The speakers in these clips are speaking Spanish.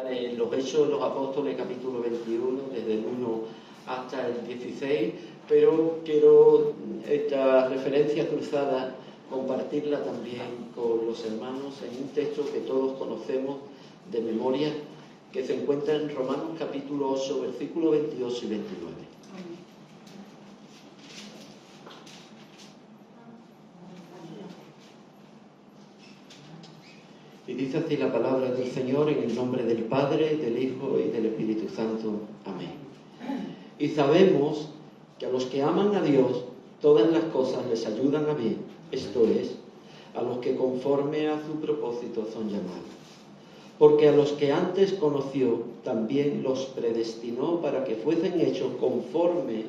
En los Hechos de los Apóstoles, capítulo 21, desde el 1 hasta el 16, pero quiero esta referencia cruzada compartirla también con los hermanos en un texto que todos conocemos de memoria, que se encuentra en Romanos capítulo 8, versículos 22 y 29. Y dice así la palabra del Señor en el nombre del Padre, del Hijo y del Espíritu Santo. Amén. Y sabemos que a los que aman a Dios, todas las cosas les ayudan a bien, esto es, a los que conforme a su propósito son llamados. Porque a los que antes conoció, también los predestinó para que fuesen hechos conformes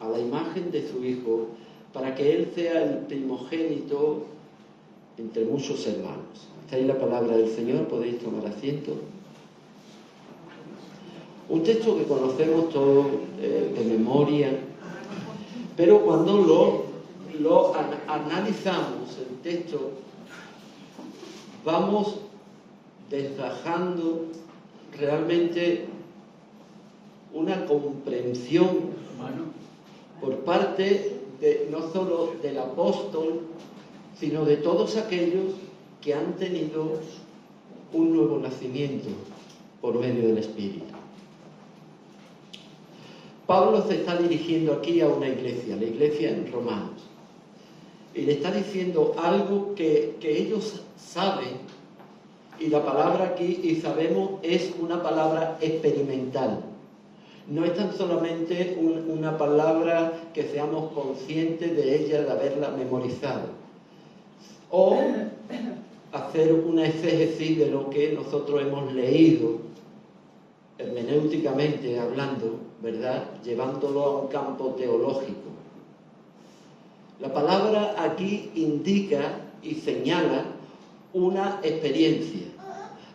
a la imagen de su Hijo, para que Él sea el primogénito entre muchos hermanos. Esta es la palabra del Señor, podéis tomar asiento. Un texto que conocemos todos de memoria, pero cuando lo analizamos, el texto, vamos desgajando realmente una comprensión por parte de, no solo del apóstol, sino de todos aquellos que han tenido un nuevo nacimiento por medio del Espíritu. Pablo se está dirigiendo aquí a una iglesia, la iglesia en Romanos, y le está diciendo algo que ellos saben, y la palabra aquí, y sabemos, es una palabra experimental. No es tan solamente una palabra que seamos conscientes de ella, de haberla memorizado, o hacer una exégesis de lo que nosotros hemos leído, hermenéuticamente hablando, ¿verdad?, llevándolo a un campo teológico. La palabra aquí indica y señala una experiencia,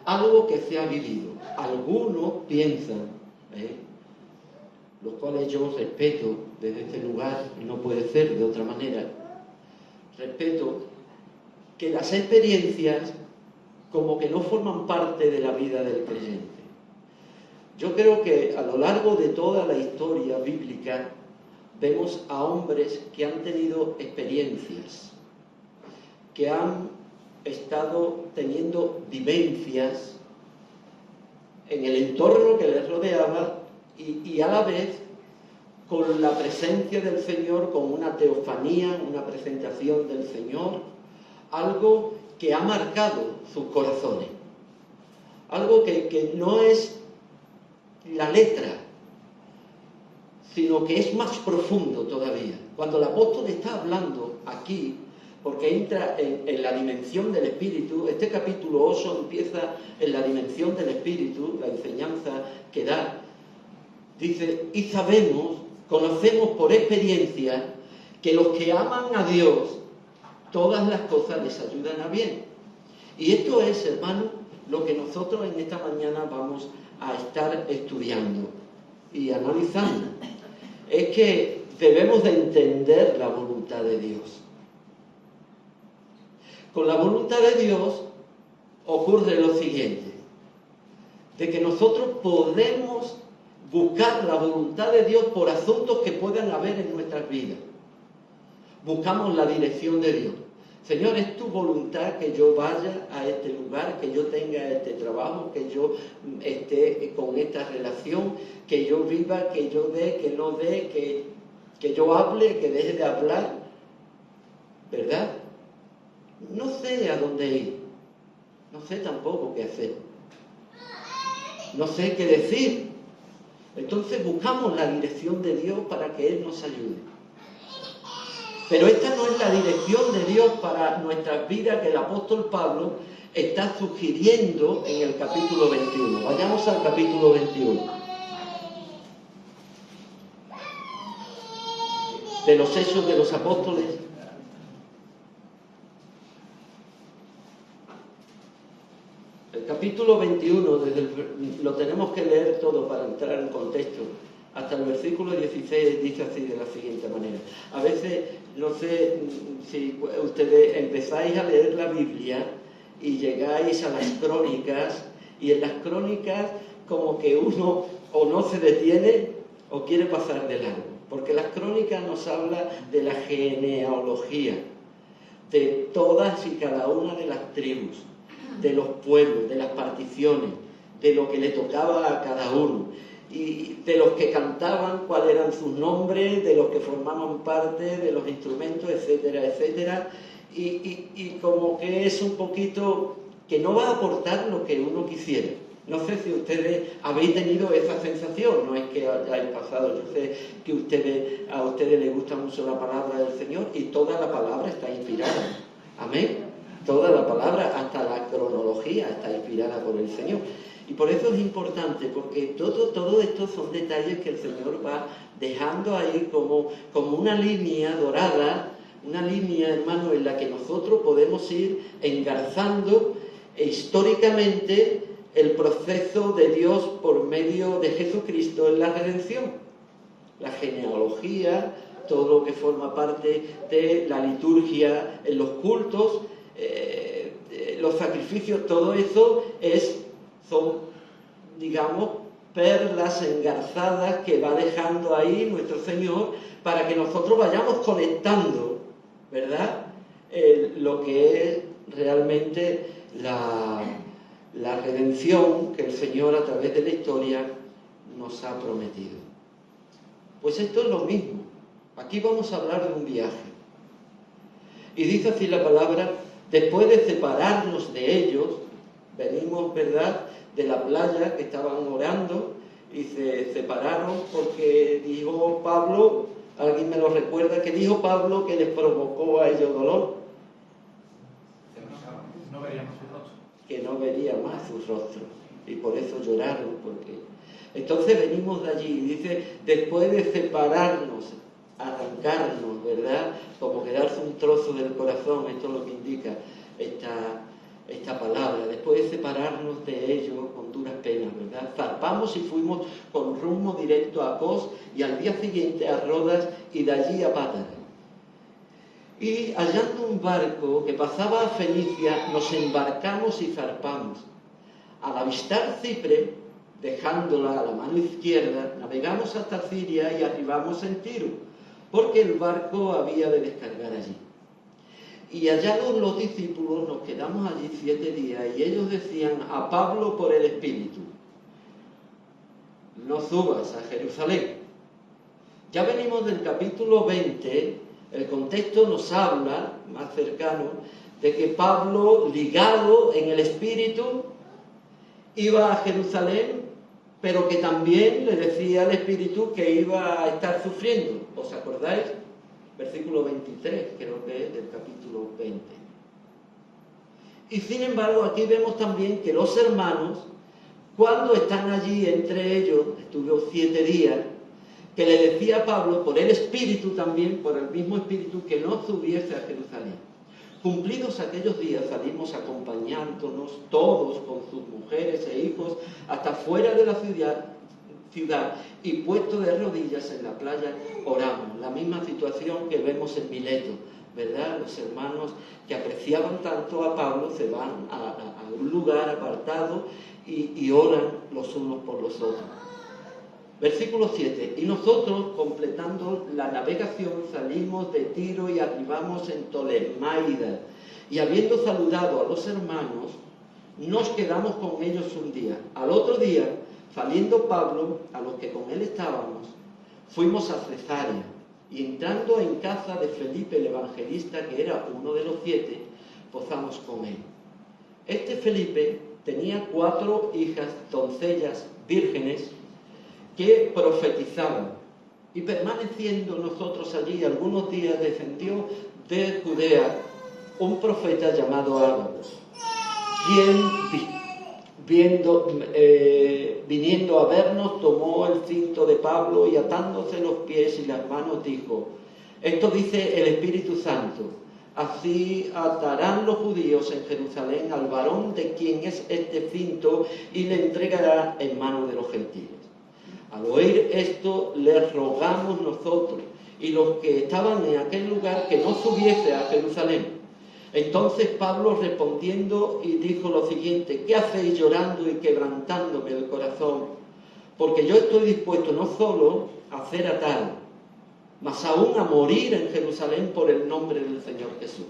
algo que se ha vivido. Algunos piensan, los cuales yo respeto desde este lugar, y no puede ser de otra manera, respeto que las experiencias como que no forman parte de la vida del creyente. Yo creo que a lo largo de toda la historia bíblica vemos a hombres que han tenido experiencias, que han estado teniendo vivencias en el entorno que les rodeaba y a la vez con la presencia del Señor, con una teofanía, una presentación del Señor, algo que ha marcado sus corazones, algo que no es la letra, sino que es más profundo todavía. Cuando el apóstol está hablando aquí, porque entra en la dimensión del Espíritu, este capítulo 8 empieza en la dimensión del Espíritu, la enseñanza que da. Dice, y sabemos, conocemos por experiencia, que los que aman a Dios, todas las cosas les ayudan a bien. Y esto es, hermano, lo que nosotros en esta mañana vamos a estar estudiando y analizando. Es que debemos de entender la voluntad de Dios. Con la voluntad de Dios ocurre lo siguiente, de que nosotros podemos buscar la voluntad de Dios por asuntos que puedan haber en nuestras vidas. Buscamos la dirección de Dios. Señor, es tu voluntad que yo vaya a este lugar, que yo tenga este trabajo, que yo esté con esta relación, que yo viva, que yo dé, que no dé, que yo hable, que deje de hablar, ¿verdad? No sé a dónde ir, no sé tampoco qué hacer, no sé qué decir. Entonces buscamos la dirección de Dios para que Él nos ayude. Pero esta no es la dirección de Dios para nuestras vidas que el apóstol Pablo está sugiriendo en el capítulo 21. Vayamos al capítulo 21. De los Hechos de los Apóstoles. El capítulo 21, lo tenemos que leer todo para entrar en contexto. Hasta el versículo 16 dice así de la siguiente manera. A veces, no sé si ustedes empezáis a leer la Biblia y llegáis a las Crónicas Y en las crónicas como que uno o no se detiene o quiere pasar de largo, porque las crónicas nos hablan de la genealogía, de todas y cada una de las tribus, de los pueblos, de las particiones, de lo que le tocaba a cada uno, y de los que cantaban, cuáles eran sus nombres, de los que formaban parte, de los instrumentos, etcétera, etcétera, y como que es un poquito que no va a aportar lo que uno quisiera. No sé si ustedes habéis tenido esa sensación, no es que hayáis pasado, yo sé que a ustedes les gusta mucho la palabra del Señor y toda la palabra está inspirada. Amén. Toda la palabra, hasta la cronología, está inspirada por el Señor. Y por eso es importante, porque todo esto son detalles que el Señor va dejando ahí como una línea dorada, una línea, hermano, en la que nosotros podemos ir engarzando históricamente el proceso de Dios por medio de Jesucristo en la redención. La genealogía, todo lo que forma parte de la liturgia en los cultos, los sacrificios, todo eso son, digamos, perlas engarzadas que va dejando ahí nuestro Señor para que nosotros vayamos conectando, ¿verdad? Lo que es realmente la redención que el Señor a través de la historia nos ha prometido. Pues esto es lo mismo. Aquí vamos a hablar de un viaje. Y dice así la palabra: después de separarnos de ellos, venimos, ¿verdad?, de la playa que estaban orando y se separaron porque dijo Pablo, alguien me lo recuerda, que dijo Pablo que les provocó a ellos dolor. No veríamos su rostro. Que no vería más su rostro. Y por eso lloraron. Entonces venimos de allí, y dice, después de separarnos, arrancarnos, ¿verdad? Como quedarse un trozo del corazón, esto es lo que indica esta palabra. Después de separarnos de ellos con duras penas, ¿verdad? Zarpamos y fuimos con rumbo directo a Cos y al día siguiente a Rodas y de allí a Pátara. Y hallando un barco que pasaba a Fenicia, nos embarcamos y zarpamos. Al avistar Chipre, dejándola a la mano izquierda, navegamos hasta Siria y arribamos en Tiro, porque el barco había de descargar allí. Y hallados los discípulos, nos quedamos allí 7 días, y ellos decían a Pablo por el Espíritu: no subas a Jerusalén. Ya venimos del capítulo 20, el contexto nos habla, más cercano, de que Pablo, ligado en el Espíritu, iba a Jerusalén, pero que también le decía al Espíritu que iba a estar sufriendo. ¿Os acordáis? Versículo 23, creo que es del capítulo 20. Y sin embargo, aquí vemos también que los hermanos, cuando están allí entre ellos, estuvieron 7 días, que le decía a Pablo, por el Espíritu también, por el mismo Espíritu, que no subiese a Jerusalén. Cumplidos aquellos días, salimos acompañándonos todos con sus mujeres e hijos hasta fuera de la ciudad, y puesto de rodillas en la playa oramos. La misma situación que vemos en Mileto, ¿verdad? Los hermanos que apreciaban tanto a Pablo se van a un lugar apartado y oran los unos por los otros. Versículo 7. Y nosotros, completando la navegación, salimos de Tiro y arribamos en Tolemaida. Y habiendo saludado a los hermanos, nos quedamos con ellos un día. Al otro día, saliendo Pablo, a los que con él estábamos, fuimos a Cesarea. Y entrando en casa de Felipe el evangelista, que era uno de los 7, posamos con él. Este Felipe tenía 4 hijas, doncellas, vírgenes, que profetizaban, y permaneciendo nosotros allí algunos días, descendió de Judea un profeta llamado Ágabo, quien viniendo a vernos, tomó el cinto de Pablo y atándose los pies y las manos dijo: esto dice el Espíritu Santo, así atarán los judíos en Jerusalén al varón de quien es este cinto y le entregará en manos de los gentiles. Al oír esto, les rogamos nosotros y los que estaban en aquel lugar que no subiese a Jerusalén, Entonces Pablo respondiendo y dijo lo siguiente: ¿qué hacéis llorando y quebrantándome el corazón? Porque yo estoy dispuesto no solo a ser atado, mas aún a morir en Jerusalén por el nombre del Señor Jesús.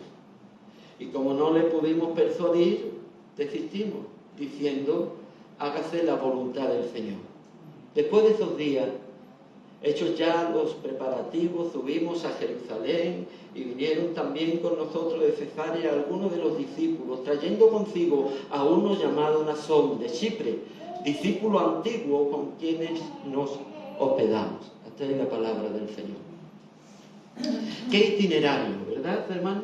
Y como no le pudimos persuadir, desistimos, diciendo: hágase la voluntad del Señor. Después de esos días, hechos ya los preparativos, subimos a Jerusalén y vinieron también con nosotros de Cesarea algunos de los discípulos, trayendo consigo a uno llamado Nasón de Chipre, discípulo antiguo con quienes nos hospedamos. Hasta ahí la palabra del Señor. Qué itinerario, ¿verdad, hermano?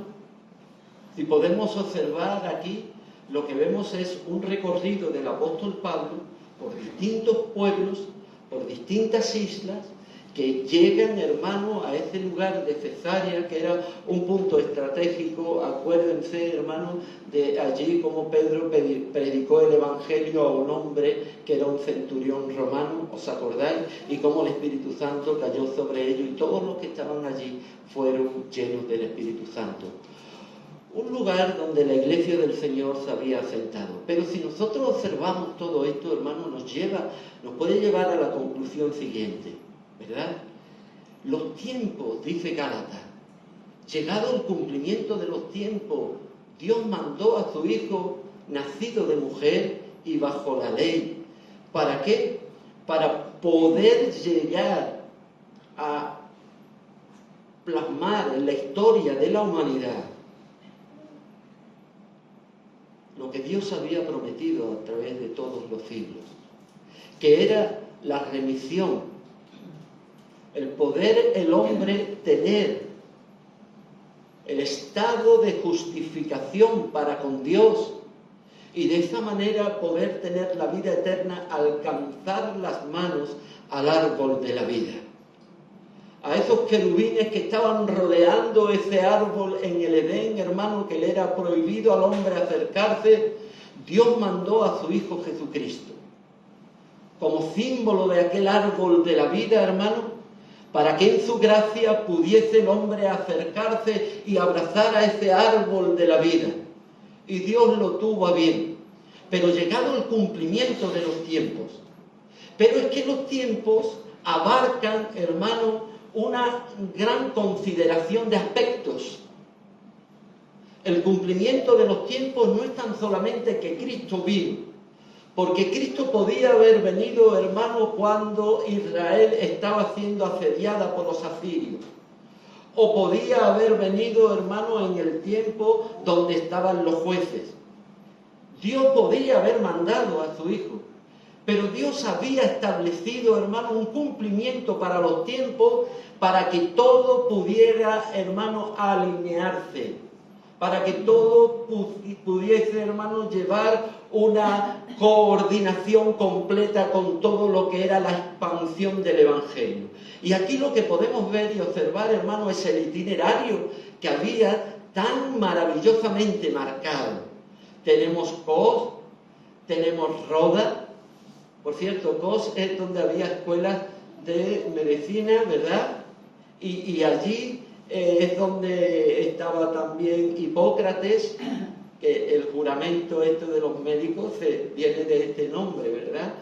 Si podemos observar aquí, lo que vemos es un recorrido del apóstol Pablo por distintos pueblos, por distintas islas, que llegan, hermano, a ese lugar de Cesarea, que era un punto estratégico. Acuérdense, hermano, de allí como Pedro predicó el Evangelio a un hombre que era un centurión romano, ¿os acordáis? Y cómo el Espíritu Santo cayó sobre ellos, y todos los que estaban allí fueron llenos del Espíritu Santo. Un lugar donde la iglesia del Señor se había asentado. Pero si nosotros observamos todo esto, hermano, nos puede llevar a la conclusión siguiente, ¿verdad? Los tiempos, dice Gálatas, llegado el cumplimiento de los tiempos, Dios mandó a su Hijo, nacido de mujer y bajo la ley. ¿Para qué? Para poder llegar a plasmar en la historia de la humanidad lo que Dios había prometido a través de todos los siglos, que era la remisión, el poder el hombre tener el estado de justificación para con Dios y de esa manera poder tener la vida eterna, alcanzar las manos al árbol de la vida. A esos querubines que estaban rodeando ese árbol en el Edén, hermano, que le era prohibido al hombre acercarse, Dios mandó a su Hijo Jesucristo como símbolo de aquel árbol de la vida, hermano, para que en su gracia pudiese el hombre acercarse y abrazar a ese árbol de la vida. Y Dios lo tuvo a bien. Pero llegado el cumplimiento de los tiempos, pero es que los tiempos abarcan, hermano, una gran consideración de aspectos. El cumplimiento de los tiempos no es tan solamente que Cristo vino, porque Cristo podía haber venido, hermano, cuando Israel estaba siendo asediada por los asirios, o podía haber venido, hermano, en el tiempo donde estaban los jueces. Dios podía haber mandado a su Hijo, pero Dios había establecido, hermano, un cumplimiento para los tiempos, para que todo pudiera, hermano, alinearse, para que todo pudiese, hermano, llevar una coordinación completa con todo lo que era la expansión del Evangelio. Y aquí lo que podemos ver y observar, hermano, es el itinerario que había tan maravillosamente marcado. Tenemos Cos, tenemos Roda. Por cierto, Cos es donde había escuelas de medicina, ¿verdad? Y allí es donde estaba también Hipócrates, que el juramento de los médicos viene de este nombre, ¿verdad?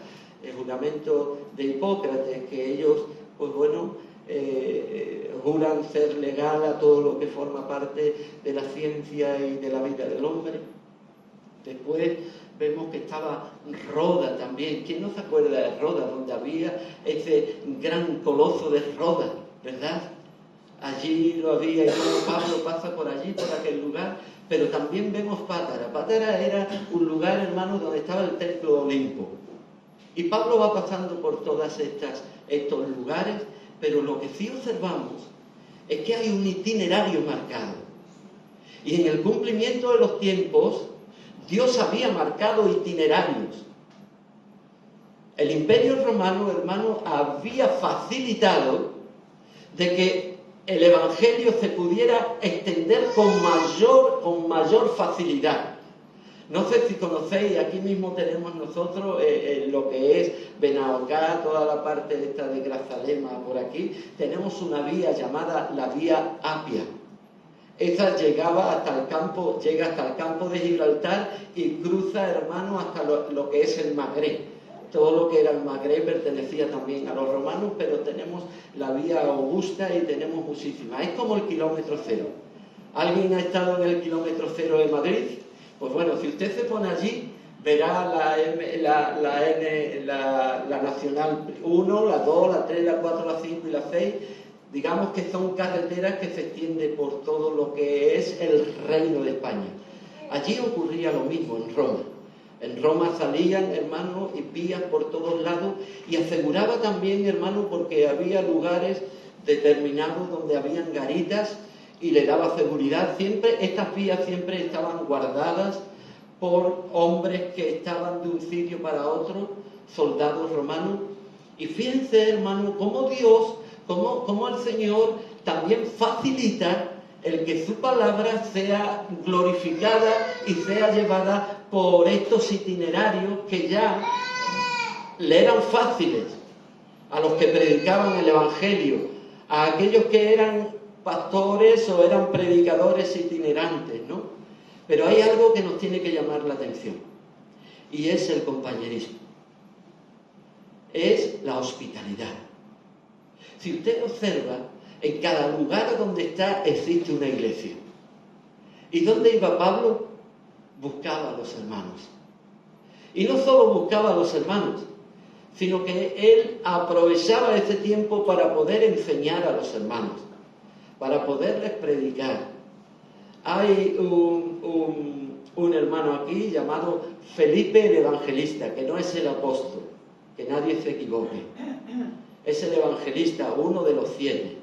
El juramento de Hipócrates, que ellos, pues bueno, juran ser legal a todo lo que forma parte de la ciencia y de la vida del hombre. Después vemos que estaba Roda también. ¿Quién no se acuerda de Roda? Donde había ese gran coloso de Roda, ¿verdad? Allí lo había, y luego Pablo pasa por allí, por aquel lugar. Pero también vemos Pátara. Pátara era un lugar, hermano, donde estaba el templo de Olimpo. Y Pablo va pasando por todos estos lugares, pero lo que sí observamos es que hay un itinerario marcado. Y en el cumplimiento de los tiempos, Dios había marcado itinerarios. El Imperio Romano, hermano, había facilitado de que el Evangelio se pudiera extender con mayor facilidad. No sé si conocéis, aquí mismo tenemos nosotros lo que es Benaocá, toda la parte esta de Grazalema por aquí, tenemos una vía llamada la Vía Apia. Esa llegaba hasta el campo, llega hasta el campo de Gibraltar y cruza, hermano, hasta lo que es el Magreb. Todo lo que era el Magreb pertenecía también a los romanos, pero tenemos la vía Augusta y tenemos muchísimas. Es como el kilómetro cero. ¿Alguien ha estado en el kilómetro cero de Madrid? Pues bueno, si usted se pone allí, verá la Nacional 1, la 2, la 3, la 4, la 5 y la 6. Digamos que son carreteras que se extienden por todo lo que es el Reino de España. Allí ocurría lo mismo en Roma. En Roma salían, hermanos, y vías por todos lados, y aseguraba también, hermano, porque había lugares determinados donde habían garitas y le daba seguridad. Siempre, estas vías siempre estaban guardadas por hombres que estaban de un sitio para otro, soldados romanos. Y fíjense, hermano, cómo Dios, cómo el Señor también facilita el que su palabra sea glorificada y sea llevada por estos itinerarios que ya le eran fáciles a los que predicaban el Evangelio, a aquellos que eran pastores o eran predicadores itinerantes, ¿no? Pero hay algo que nos tiene que llamar la atención, y es el compañerismo, es la hospitalidad. Si usted observa, en cada lugar donde está existe una iglesia. ¿Y dónde iba Pablo? Buscaba a los hermanos. Y no solo buscaba a los hermanos, sino que él aprovechaba ese tiempo para poder enseñar a los hermanos, para poderles predicar. Hay un hermano aquí llamado Felipe el Evangelista, que no es el apóstol, que nadie se equivoque. Es el evangelista, uno de los 7,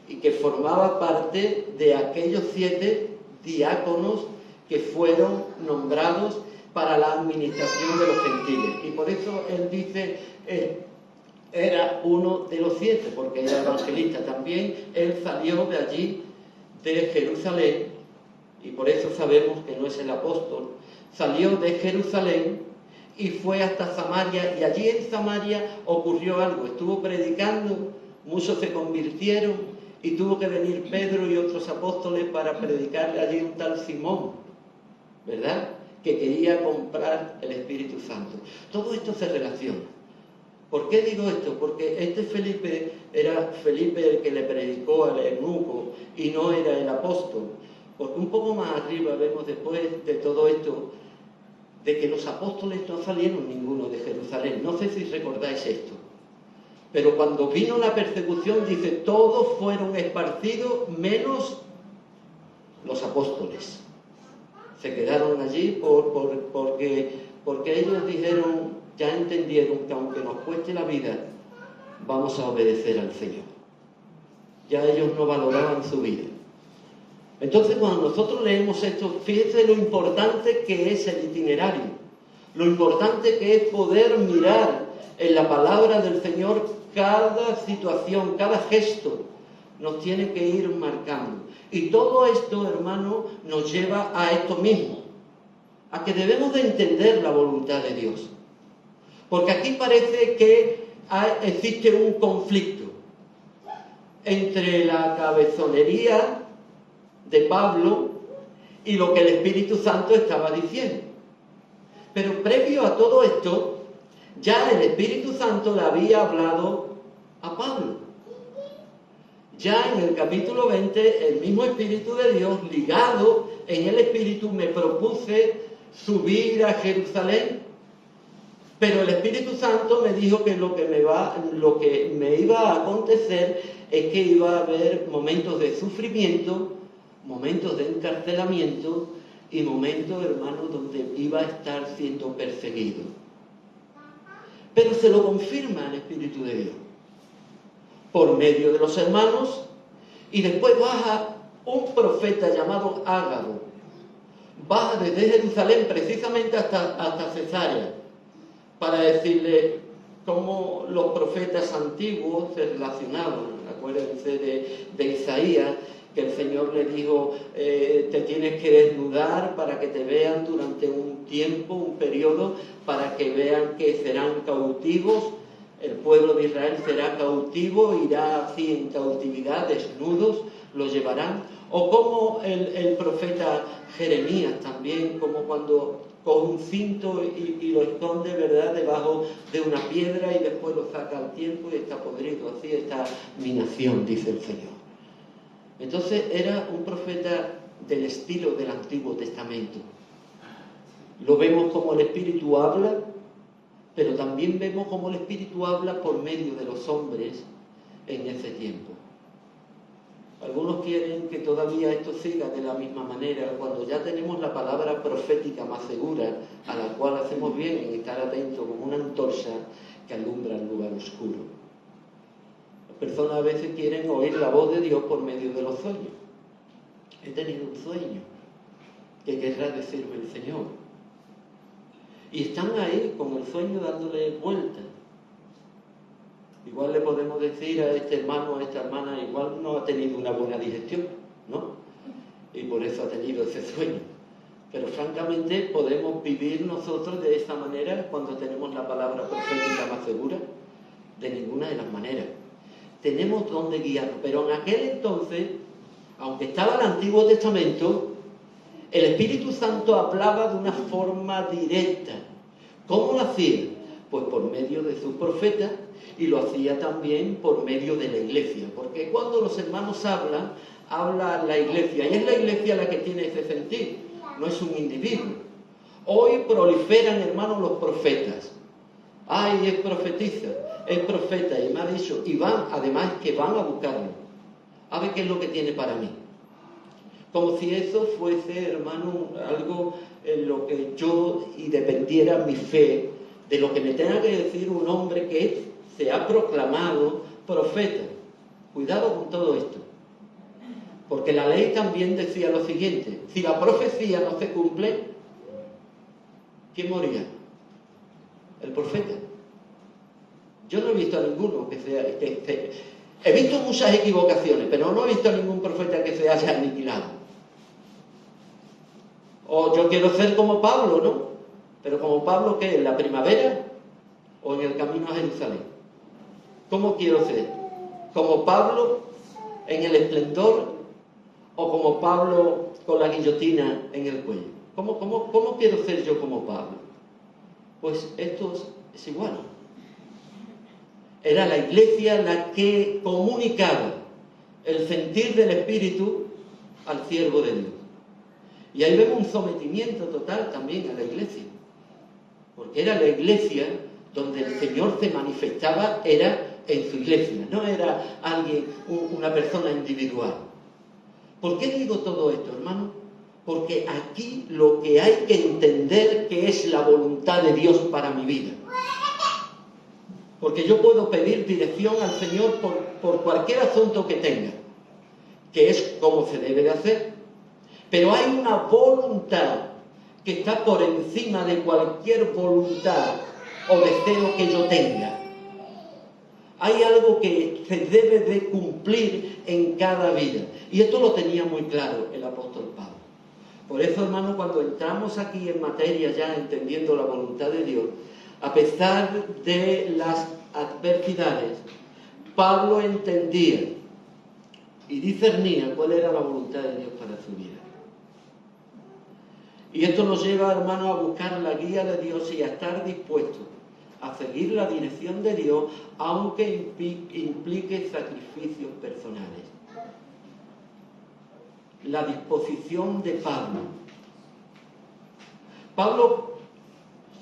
y que formaba parte de aquellos 7 diáconos que fueron nombrados para la administración de los gentiles. Y por eso él dice, era uno de los 7, porque era evangelista. También él salió de allí, de Jerusalén, y por eso sabemos que no es el apóstol. Salió de Jerusalén y fue hasta Samaria, y allí en Samaria ocurrió algo. Estuvo predicando, muchos se convirtieron, y tuvo que venir Pedro y otros apóstoles para predicarle allí un tal Simón, ¿verdad?, que quería comprar el Espíritu Santo. Todo esto se relaciona. ¿Por qué digo esto? Porque este Felipe era Felipe el que le predicó al eunuco y no era el apóstol. Porque un poco más arriba vemos, después de todo esto, de que los apóstoles no salieron ninguno de Jerusalén. No sé si recordáis esto. Pero cuando vino la persecución, dice, todos fueron esparcidos menos los apóstoles. Se quedaron allí porque ellos dijeron, ya entendieron que aunque nos cueste la vida, vamos a obedecer al Señor. Ya ellos no valoraban su vida. Entonces, cuando nosotros leemos esto, fíjense lo importante que es el itinerario, lo importante que es poder mirar en la palabra del Señor cada situación, cada gesto, nos tiene que ir marcando. Y todo esto, hermano, nos lleva a esto mismo, a que debemos de entender la voluntad de Dios. Porque aquí parece que existe un conflicto entre la cabezonería de Pablo y lo que el Espíritu Santo estaba diciendo. Pero previo a todo esto, ya el Espíritu Santo le había hablado a Pablo. Ya en el capítulo 20, el mismo Espíritu de Dios, ligado en el Espíritu, me propuse subir a Jerusalén. Pero el Espíritu Santo me dijo que lo que me iba a acontecer es que iba a haber momentos de sufrimiento, momentos de encarcelamiento y momentos, hermanos, donde iba a estar siendo perseguido. Pero se lo confirma el Espíritu de Dios por medio de los hermanos, y después baja un profeta llamado Ágabo. Baja desde Jerusalén precisamente hasta Cesarea, para decirle cómo los profetas antiguos se relacionaban. Acuérdense de Isaías, que el Señor le dijo, te tienes que desnudar para que te vean durante un tiempo, un periodo, para que vean que serán cautivos. El pueblo de Israel será cautivo, irá así en cautividad, desnudos, lo llevarán. O como el profeta Jeremías también, como cuando con un cinto y lo esconde, ¿verdad?, debajo de una piedra y después lo saca al tiempo y está podrido. Así está mi nación, dice el Señor. Entonces era un profeta del estilo del Antiguo Testamento. Lo vemos como el Espíritu habla, pero también vemos como el Espíritu habla por medio de los hombres en ese tiempo. Algunos quieren que todavía esto siga de la misma manera, cuando ya tenemos la palabra profética más segura, a la cual hacemos bien en estar atentos como una antorcha que alumbra el lugar oscuro. Las personas a veces quieren oír la voz de Dios por medio de los sueños. He tenido un sueño. ¿Qué querrá decirme el Señor? Y están ahí con el sueño dándole vueltas. Igual le podemos decir a este hermano o a esta hermana, igual no ha tenido una buena digestión, ¿no? Y por eso ha tenido ese sueño. Pero francamente podemos vivir nosotros de esta manera cuando tenemos la palabra profética más segura. De ninguna de las maneras. Tenemos dónde guiarnos. Pero en aquel entonces, aunque estaba el Antiguo Testamento, el Espíritu Santo hablaba de una forma directa. ¿Cómo lo hacía? Pues por medio de sus profetas, y lo hacía también por medio de la iglesia. Porque cuando los hermanos hablan, habla la iglesia. Y es la iglesia la que tiene ese sentido, no es un individuo. Hoy proliferan, hermanos, los profetas. Ay, es profetiza, es profeta, y me ha dicho, y van, además que van a buscarlo. A ver qué es lo que tiene para mí. Como si eso fuese, hermano, algo en lo que yo y dependiera mi fe de lo que me tenga que decir un hombre que se ha proclamado profeta. Cuidado con todo esto. Porque la ley también decía lo siguiente: si la profecía no se cumple, ¿quién moría? El profeta. Yo no he visto a ninguno que sea... he visto muchas equivocaciones, pero no he visto a ningún profeta que se haya aniquilado. O yo quiero ser como Pablo, ¿no? Pero como Pablo, ¿qué? ¿En la primavera o en el camino a Jerusalén? ¿Cómo quiero ser? ¿Como Pablo en el esplendor o como Pablo con la guillotina en el cuello? ¿Cómo quiero ser yo como Pablo? Pues esto es igual. Era la iglesia la que comunicaba el sentir del Espíritu al siervo de Dios. Y ahí vemos un sometimiento total también a la iglesia. Porque era la iglesia donde el Señor se manifestaba, era en su iglesia, no era alguien, una persona individual. ¿Por qué digo todo esto, hermano? Porque aquí lo que hay que entender que es la voluntad de Dios para mi vida. Porque yo puedo pedir dirección al Señor por cualquier asunto que tenga, que es como se debe de hacer. Pero hay una voluntad que está por encima de cualquier voluntad o deseo que yo tenga. Hay algo que se debe de cumplir en cada vida. Y esto lo tenía muy claro el apóstol Pablo. Por eso, hermano, cuando entramos aquí en materia ya entendiendo la voluntad de Dios, a pesar de las adversidades, Pablo entendía y discernía cuál era la voluntad de Dios para su vida. Y esto nos lleva, hermano, a buscar la guía de Dios y a estar dispuestos a seguir la dirección de Dios, aunque implique sacrificios personales. La disposición de Pablo. Pablo,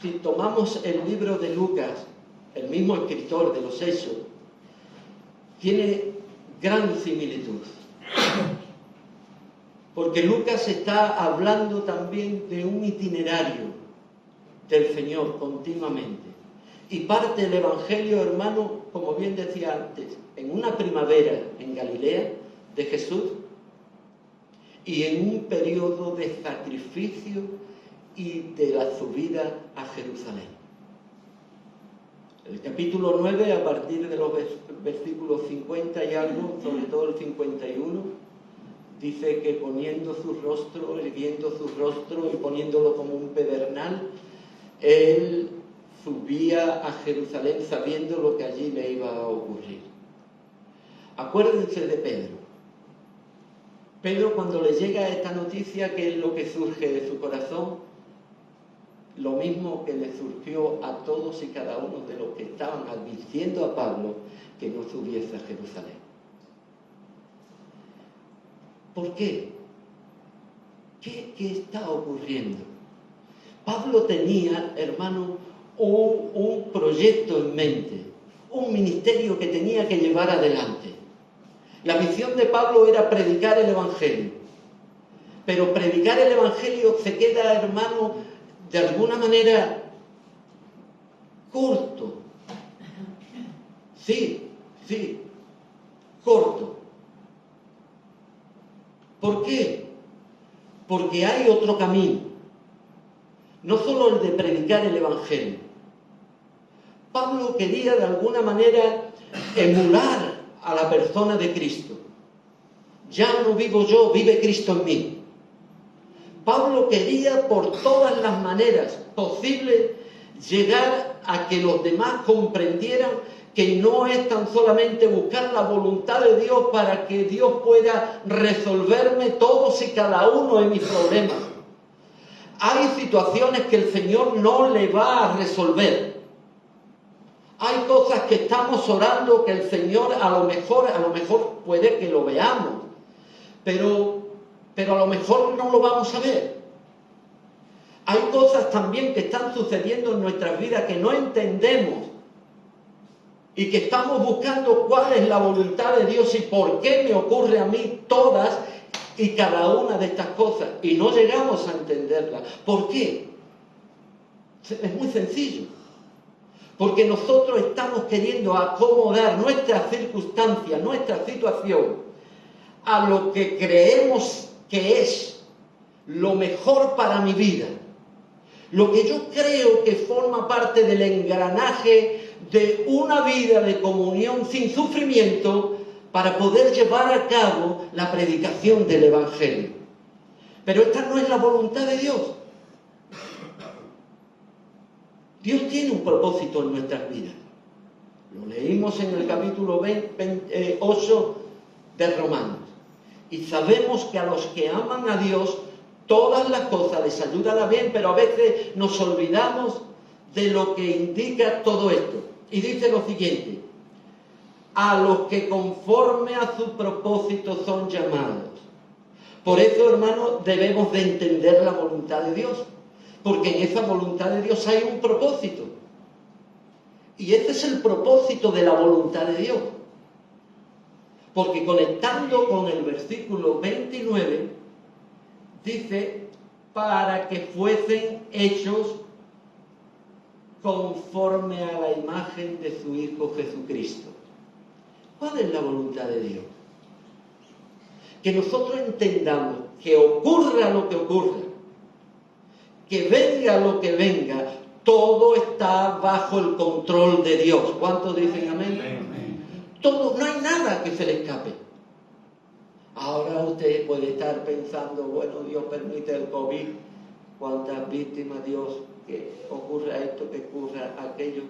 si tomamos el libro de Lucas, el mismo escritor de los Hechos, tiene gran similitud. Porque Lucas está hablando también de un itinerario del Señor continuamente. Y parte el Evangelio, hermano, como bien decía antes, en una primavera en Galilea de Jesús y en un periodo de sacrificio y de la subida a Jerusalén. El capítulo 9, a partir de los versículos 50 y algo, sobre todo el 51, dice que poniendo su rostro, erguiendo su rostro y poniéndolo como un pedernal, él subía a Jerusalén sabiendo lo que allí le iba a ocurrir. Acuérdense de Pedro. Pedro, cuando le llega esta noticia, ¿qué es lo que surge de su corazón? Lo mismo que le surgió a todos y cada uno de los que estaban advirtiendo a Pablo que no subiese a Jerusalén. ¿Por qué? ¿Qué está ocurriendo? Pablo tenía, hermano, un proyecto en mente, un ministerio que tenía que llevar adelante. La misión de Pablo era predicar el Evangelio. Pero predicar el Evangelio se queda, hermano, de alguna manera corto. Sí, corto. ¿Por qué? Porque hay otro camino. No solo el de predicar el Evangelio. Pablo quería de alguna manera emular a la persona de Cristo. Ya no vivo yo, vive Cristo en mí. Pablo quería por todas las maneras posibles llegar a que los demás comprendieran que no es tan solamente buscar la voluntad de Dios para que Dios pueda resolverme todos y cada uno de mis problemas. Hay situaciones que el Señor no le va a resolver. Hay cosas que estamos orando que el Señor a lo mejor puede que lo veamos, pero a lo mejor no lo vamos a ver. Hay cosas también que están sucediendo en nuestras vidas que no entendemos y que estamos buscando cuál es la voluntad de Dios y por qué me ocurre a mí todas y cada una de estas cosas y no llegamos a entenderlas. ¿Por qué? Es muy sencillo. Porque nosotros estamos queriendo acomodar nuestra circunstancia, nuestra situación, a lo que creemos que es lo mejor para mi vida. Lo que yo creo que forma parte del engranaje de una vida de comunión sin sufrimiento para poder llevar a cabo la predicación del Evangelio. Pero esta no es la voluntad de Dios. Dios tiene un propósito en nuestras vidas. Lo leímos en el capítulo 8 de Romanos. Y sabemos que a los que aman a Dios, todas las cosas les ayudan a bien, pero a veces nos olvidamos de lo que indica todo esto. Y dice lo siguiente: a los que conforme a su propósito son llamados. Por eso, hermanos, debemos de entender la voluntad de Dios. Porque en esa voluntad de Dios hay un propósito. Y este es el propósito de la voluntad de Dios. Porque conectando con el versículo 29, dice, para que fuesen hechos conforme a la imagen de su Hijo Jesucristo. ¿Cuál es la voluntad de Dios? Que nosotros entendamos que ocurra lo que ocurra, que venga lo que venga, todo está bajo el control de Dios. ¿Cuántos dicen amén? Amén. Todo, no hay nada que se le escape. Ahora usted puede estar pensando, bueno, Dios permite el COVID, cuántas víctimas, Dios, que ocurra esto, que ocurra aquello.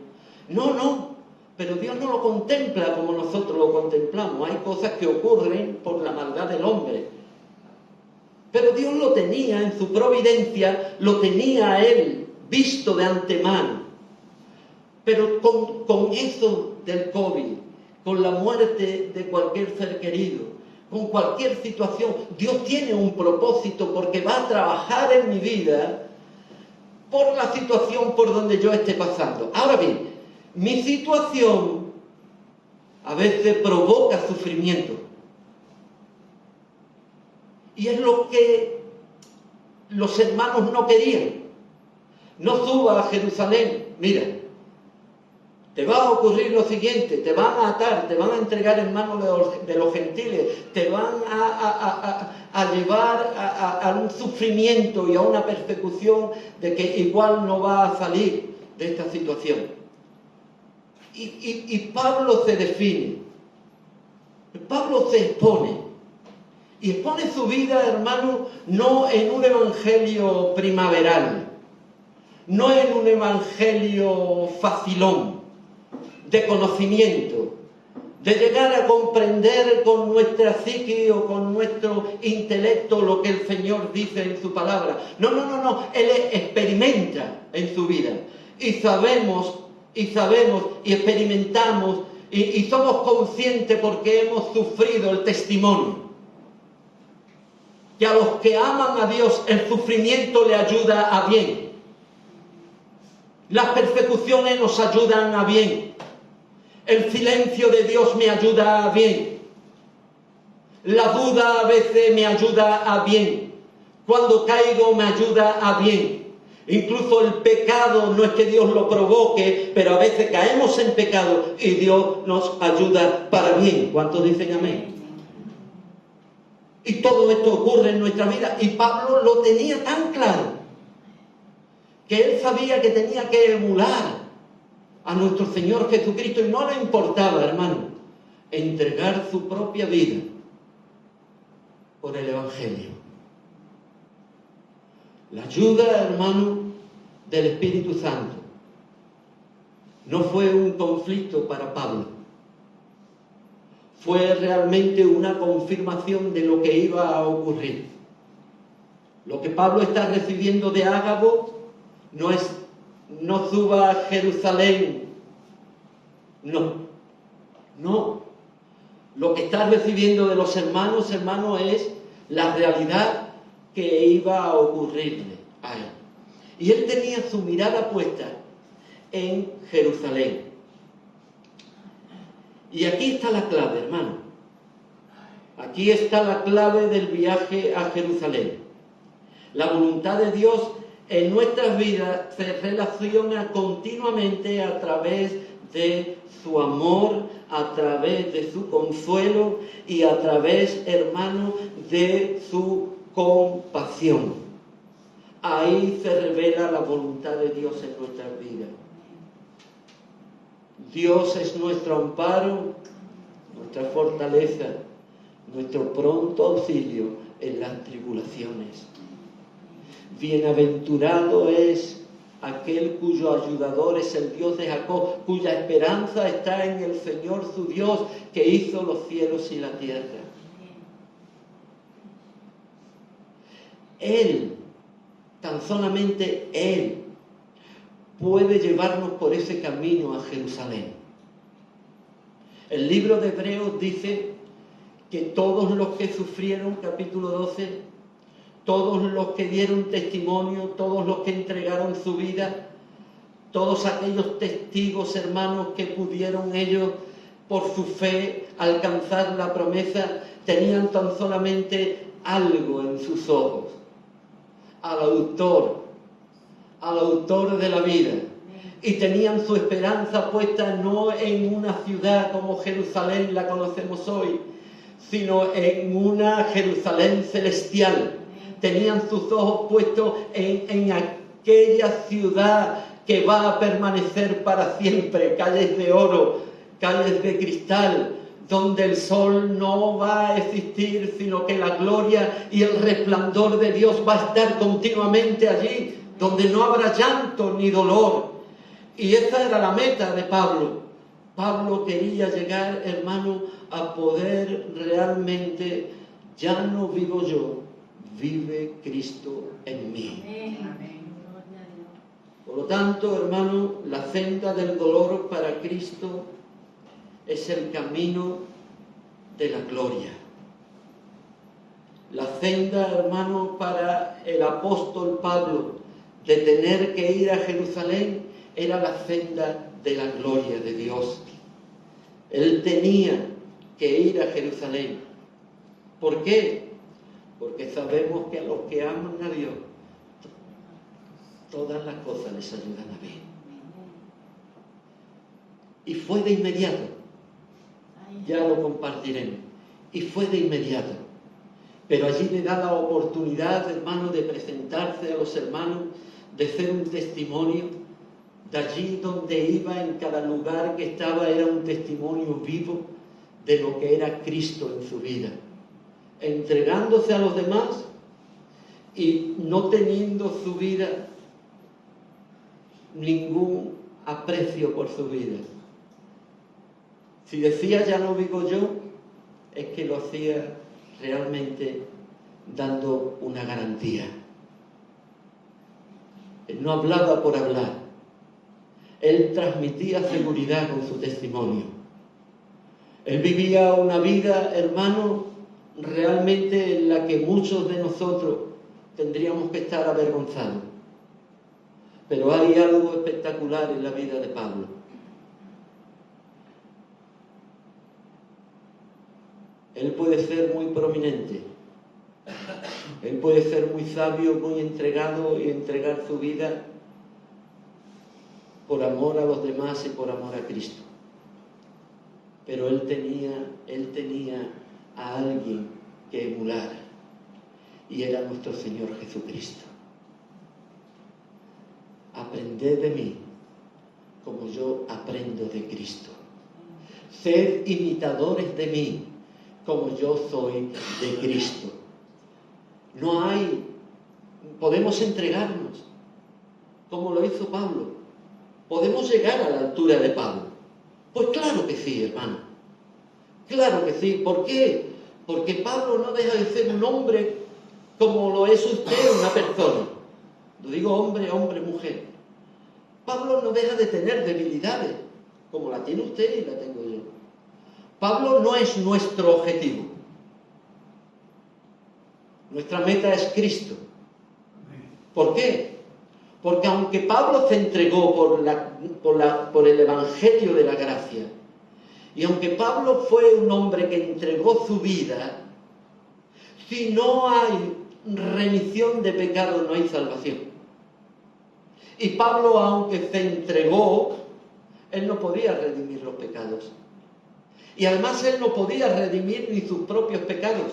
No, pero Dios no lo contempla como nosotros lo contemplamos. Hay cosas que ocurren por la maldad del hombre. Pero Dios lo tenía en su providencia, lo tenía a Él visto de antemano. Pero con eso del COVID, con la muerte de cualquier ser querido, con cualquier situación, Dios tiene un propósito porque va a trabajar en mi vida por la situación por donde yo esté pasando. Ahora bien, mi situación a veces provoca sufrimiento. Y es lo que los hermanos no querían. No subas a Jerusalén. Mira, te va a ocurrir lo siguiente: te van a atar, te van a entregar en manos de los gentiles, te van a llevar a un sufrimiento y a una persecución de que igual no va a salir de esta situación. Y Pablo se define, Pablo se expone. Y expone su vida, hermano, no en un evangelio primaveral, no en un evangelio facilón, de conocimiento, de llegar a comprender con nuestra psique o con nuestro intelecto lo que el Señor dice en su palabra. No. Él experimenta en su vida. Y sabemos y experimentamos y somos conscientes porque hemos sufrido el testimonio. Que a los que aman a Dios el sufrimiento le ayuda a bien. Las persecuciones nos ayudan a bien. El silencio de Dios me ayuda a bien. La duda a veces me ayuda a bien. Cuando caigo me ayuda a bien. Incluso el pecado no es que Dios lo provoque, pero a veces caemos en pecado y Dios nos ayuda para bien. ¿Cuántos dicen amén? Y todo esto ocurre en nuestra vida. Y Pablo lo tenía tan claro, que él sabía que tenía que emular a nuestro Señor Jesucristo y no le importaba, hermano, entregar su propia vida por el Evangelio. La ayuda, hermano, del Espíritu Santo no fue un conflicto para Pablo. Fue realmente una confirmación de lo que iba a ocurrir. Lo que Pablo está recibiendo de Ágabo no suba a Jerusalén. No. Lo que está recibiendo de los hermanos, es la realidad que iba a ocurrirle a él. Y él tenía su mirada puesta en Jerusalén. Y aquí está la clave, hermano. Aquí está la clave del viaje a Jerusalén. La voluntad de Dios en nuestras vidas se relaciona continuamente a través de su amor, a través de su consuelo y a través, hermano, de su compasión. Ahí se revela la voluntad de Dios en nuestras vidas. Dios es nuestro amparo, nuestra fortaleza, nuestro pronto auxilio en las tribulaciones. Bienaventurado es aquel cuyo ayudador es el Dios de Jacob, cuya esperanza está en el Señor su Dios, que hizo los cielos y la tierra. Él, tan solamente Él, puede llevarnos por ese camino a Jerusalén. El libro de Hebreos dice que todos los que sufrieron, capítulo 12, todos los que dieron testimonio, todos los que entregaron su vida, todos aquellos testigos, hermanos, que pudieron ellos, por su fe, alcanzar la promesa, tenían tan solamente algo en sus ojos: al autor de la vida. Y tenían su esperanza puesta no en una ciudad como Jerusalén la conocemos hoy, sino en una Jerusalén celestial. Tenían sus ojos puestos en aquella ciudad que va a permanecer para siempre, calles de oro, calles de cristal, donde el sol no va a existir, sino que la gloria y el resplandor de Dios va a estar continuamente allí, donde no habrá llanto ni dolor. Y esa era la meta de Pablo. Pablo quería llegar, hermano, a poder realmente, ya no vivo yo, vive Cristo en mí. Amén. Por lo tanto, hermano, la senda del dolor para Cristo es el camino de la gloria. La senda, hermano, para el apóstol Pablo de tener que ir a Jerusalén era la senda de la gloria de Dios. Él tenía que ir a Jerusalén. ¿Por qué? Porque sabemos que a los que aman a Dios, todas las cosas les ayudan a bien. Y fue de inmediato. Ya lo compartiremos. Y fue de inmediato. Pero allí le da la oportunidad, hermano, de presentarse a los hermanos, de ser un testimonio. De allí donde iba, en cada lugar que estaba, era un testimonio vivo de lo que era Cristo en su vida. Entregándose a los demás y no teniendo su vida ningún aprecio por su vida, Si decía ya no vivo yo, es que lo hacía realmente dando una garantía. Él no hablaba por hablar. Él transmitía seguridad con su testimonio. Él vivía una vida, hermano, realmente en la que muchos de nosotros tendríamos que estar avergonzados. Pero hay algo espectacular en la vida de Pablo. Él puede ser muy prominente. Él puede ser muy sabio, muy entregado y entregar su vida por amor a los demás y por amor a Cristo. Pero él tenía a alguien que emulara, y era nuestro Señor Jesucristo. Aprended de mí como yo aprendo de Cristo. Sed imitadores de mí como yo soy de Cristo. Podemos entregarnos como lo hizo Pablo. ¿Podemos llegar a la altura de Pablo? Pues claro que sí, hermano. Claro que sí. ¿Por qué? Porque Pablo no deja de ser un hombre como lo es usted, una persona. Lo digo hombre, mujer. Pablo no deja de tener debilidades, como la tiene usted y la tengo yo. Pablo no es nuestro objetivo. Nuestra meta es Cristo. ¿Por qué? Porque aunque Pablo se entregó por el Evangelio de la gracia, y aunque Pablo fue un hombre que entregó su vida, si no hay remisión de pecados no hay salvación. Y Pablo, aunque se entregó, él no podía redimir los pecados. Y además él no podía redimir ni sus propios pecados.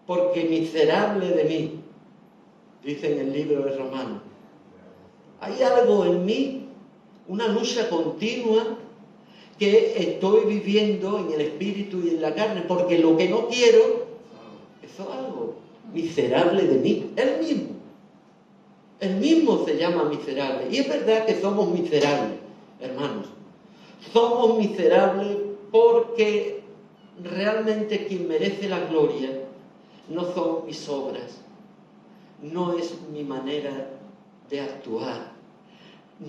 Porque miserable de mí, dice en el libro de Romanos, hay algo en mí, una lucha continua que estoy viviendo en el espíritu y en la carne, porque lo que no quiero, eso es algo miserable de mí, él mismo se llama miserable. Y es verdad que somos miserables, hermanos. Somos miserables porque realmente quien merece la gloria no son mis obras, no es mi manera de actuar,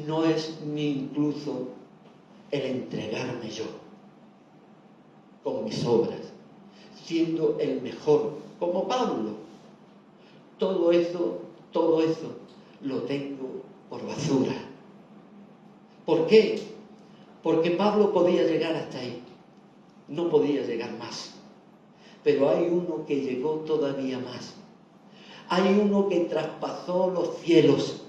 no es ni incluso el entregarme yo con mis obras, siendo el mejor, como Pablo. Todo eso lo tengo por basura. ¿Por qué? Porque Pablo podía llegar hasta ahí, no podía llegar más. Pero hay uno que llegó todavía más. Hay uno que traspasó los cielos,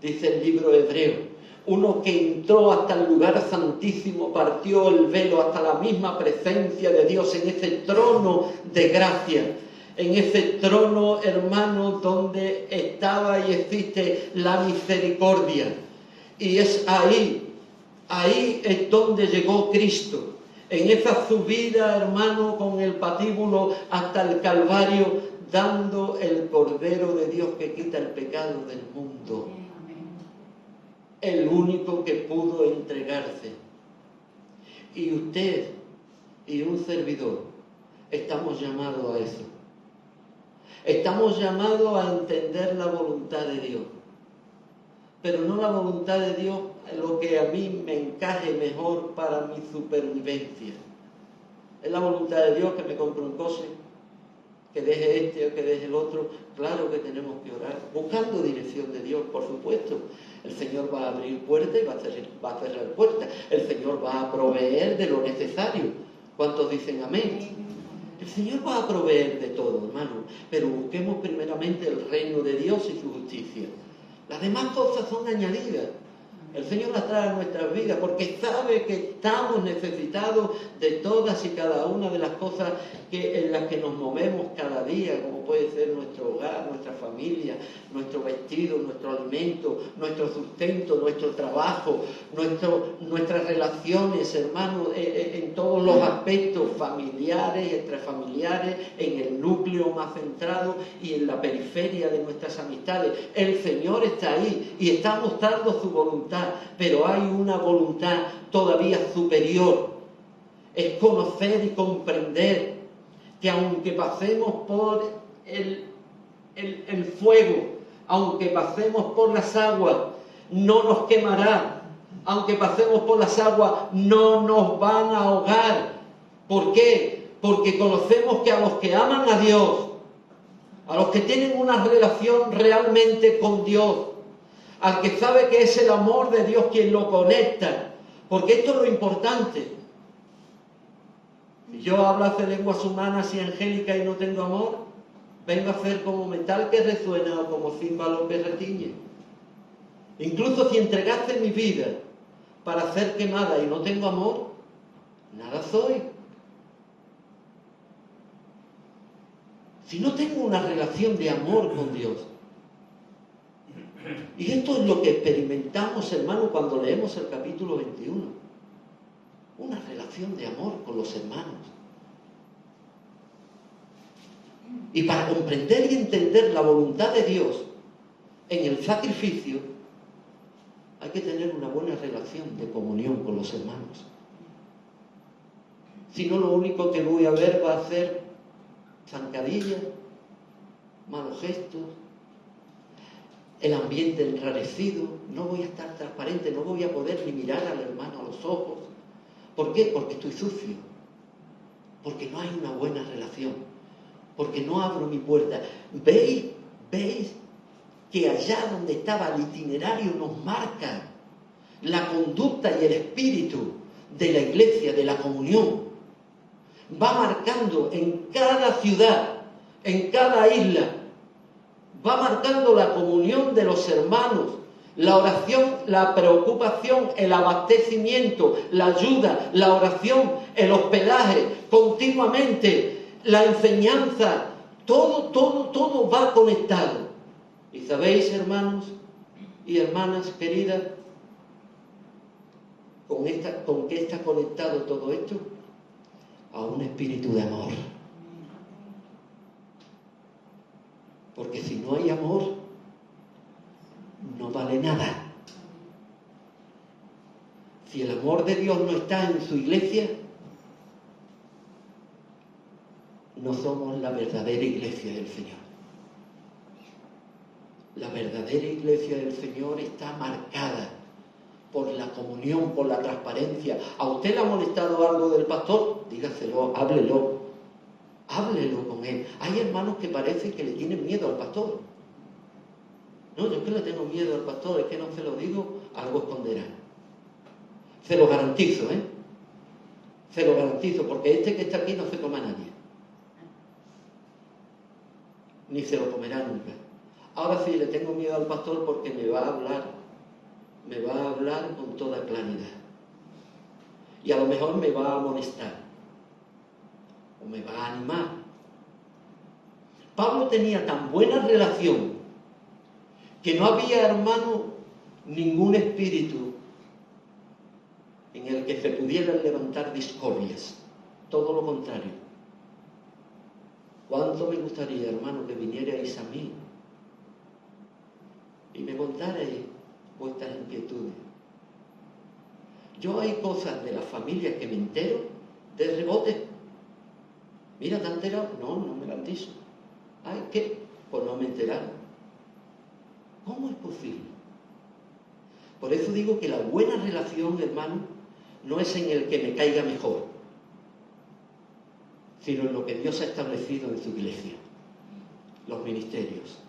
dice el libro hebreo. Uno que entró hasta el lugar santísimo, partió el velo hasta la misma presencia de Dios en ese trono de gracia. En ese trono, hermano, donde estaba y existe la misericordia. Y es ahí es donde llegó Cristo. En esa subida, hermano, con el patíbulo hasta el Calvario, dando el Cordero de Dios que quita el pecado del mundo. El único que pudo entregarse. Y usted y un servidor estamos llamados a eso. Estamos llamados a entender la voluntad de Dios. Pero no la voluntad de Dios en lo que a mí me encaje mejor para mi supervivencia. Es la voluntad de Dios que me compre un coche, que deje este o que deje el otro. Claro que tenemos que orar, buscando dirección de Dios, por supuesto. El Señor va a abrir puertas y va a cerrar puertas. El Señor va a proveer de lo necesario. ¿Cuántos dicen amén? El Señor va a proveer de todo, hermano. Pero busquemos primeramente el reino de Dios y su justicia. Las demás cosas son añadidas. El Señor las trae a nuestras vidas porque sabe que estamos necesitados de todas y cada una de las cosas en las que nos movemos cada día, como puede ser nuestro hogar, nuestra familia, nuestro vestido, nuestro alimento, nuestro sustento, nuestro trabajo, nuestras relaciones, hermanos, en todos los aspectos familiares, extrafamiliares, en el núcleo más centrado y en la periferia de nuestras amistades. El Señor está ahí y está mostrando su voluntad. voluntad, pero hay una voluntad todavía superior. Es conocer y comprender que aunque pasemos por el fuego, aunque pasemos por las aguas, no nos quemará. Aunque pasemos por las aguas, no nos van a ahogar. ¿Por qué? Porque conocemos que a los que aman a Dios, a los que tienen una relación realmente con Dios, al que sabe que es el amor de Dios quien lo conecta, porque esto es lo importante. Si yo hablase lenguas humanas y angélicas y no tengo amor, vengo a ser como metal que resuena o como címbalo que retiñe. Incluso si entregase mi vida para ser quemada y no tengo amor, nada soy. Si no tengo una relación de amor con Dios. Y esto es lo que experimentamos, hermano, cuando leemos el capítulo 21. Una relación de amor con los hermanos. Y para comprender y entender la voluntad de Dios en el sacrificio, hay que tener una buena relación de comunión con los hermanos. Si no, lo único que voy a ver va a ser zancadillas, malos gestos, el ambiente enrarecido. No voy a estar transparente, no voy a poder ni mirar al hermano a los ojos. ¿Por qué? Porque estoy sucio, porque no hay una buena relación, porque no abro mi puerta. ¿Veis que allá donde estaba el itinerario nos marca la conducta y el espíritu de la iglesia, de la comunión? Va marcando en cada ciudad, en cada isla, va marcando la comunión de los hermanos, la oración, la preocupación, el abastecimiento, la ayuda, la oración, el hospedaje, continuamente, la enseñanza, todo va conectado. ¿Y sabéis, hermanos y hermanas queridas, con qué está conectado todo esto? A un espíritu de amor. Porque si no hay amor, no vale nada. Si el amor de Dios no está en su iglesia, no somos la verdadera iglesia del Señor. La verdadera iglesia del Señor está marcada por la comunión, por la transparencia. ¿A usted le ha molestado algo del pastor? Dígaselo, háblelo con él. Hay hermanos que parece que le tienen miedo al pastor. No, yo que le tengo miedo al pastor, es que no se lo digo, algo esconderá. Se lo garantizo, se lo garantizo, porque este que está aquí no se come a nadie. Ni se lo comerá nunca. Ahora sí le tengo miedo al pastor porque me va a hablar con toda claridad. Y a lo mejor me va a amonestar. O me va a animar. Pablo tenía tan buena relación que no había, hermano, ningún espíritu en el que se pudieran levantar discordias. Todo lo contrario. ¿Cuánto me gustaría, hermano, que vinierais a mí y me contarais vuestras inquietudes? Yo hay cosas de la familia que me entero de rebote. Mira, ¿te has enterado? No me lo han dicho. Ay, ¿qué? Pues no me enteraron. ¿Cómo es posible? Por eso digo que la buena relación, hermano, no es en el que me caiga mejor, sino en lo que Dios ha establecido en su iglesia, los ministerios.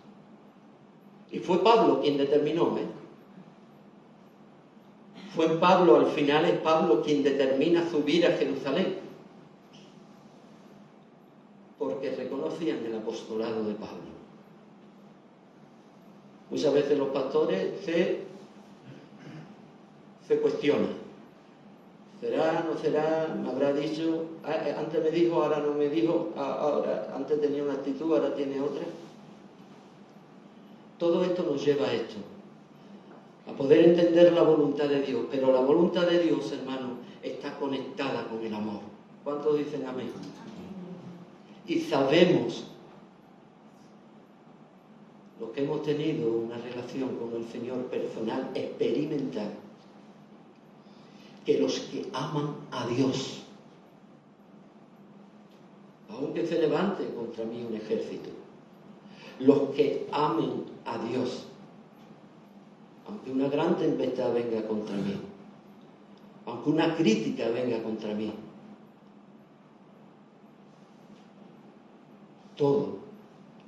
Y fue Pablo quien determinó, Fue Pablo, al final es Pablo quien determina subir a Jerusalén, porque reconocían el apostolado de Pablo. Muchas veces los pastores se cuestionan. ¿Será, no será? ¿Me habrá dicho? Antes me dijo, ahora no me dijo. Ahora, antes tenía una actitud, ahora tiene otra. Todo esto nos lleva a esto, a poder entender la voluntad de Dios. Pero la voluntad de Dios, hermano, está conectada con el amor. ¿Cuántos dicen amén? Y sabemos los que hemos tenido una relación con el Señor personal, experimentar que los que aman a Dios, aunque se levante contra mí un ejército, los que amen a Dios, aunque una gran tempestad venga contra mí, aunque una crítica venga contra mí, todo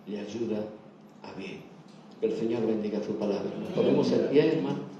le ayuda a bien. Que el Señor bendiga su palabra. Nos ponemos en pie, hermano.